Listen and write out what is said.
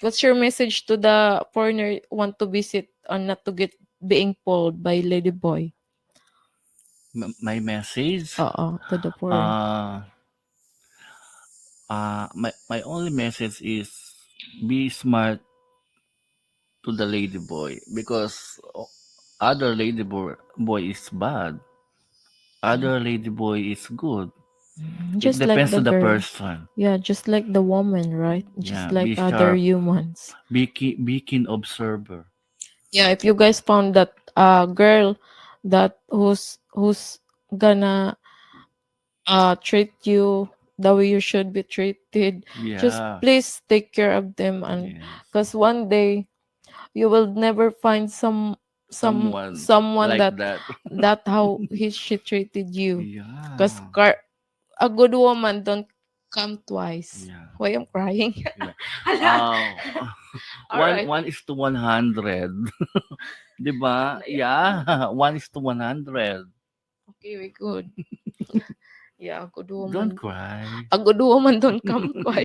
What's your message to the foreigner want to visit and not to get being pulled by ladyboy? My message, To the foreign. uh, my only message is be smart to the lady boy because other lady boy is bad. Other lady boy is good. It Just like depends the to the girl. person. Yeah, just like the woman, right? Just Yeah, like be other sharp. humans. Be keen observer. Yeah, if you guys found that girl that who's gonna treat you the way you should be treated, just Yeah. please take care of them, and Yes. because one day you will never find Someone someone like that that. how she treated you. Because Yeah. a good woman don't come twice. Yeah. Why I'm crying? Yeah. Hala. Uh, All right. one is to 100. 'Di ba? Yeah, 1 is to 100. Okay, we good. Yeah, Don't cry. a good woman don't come twice.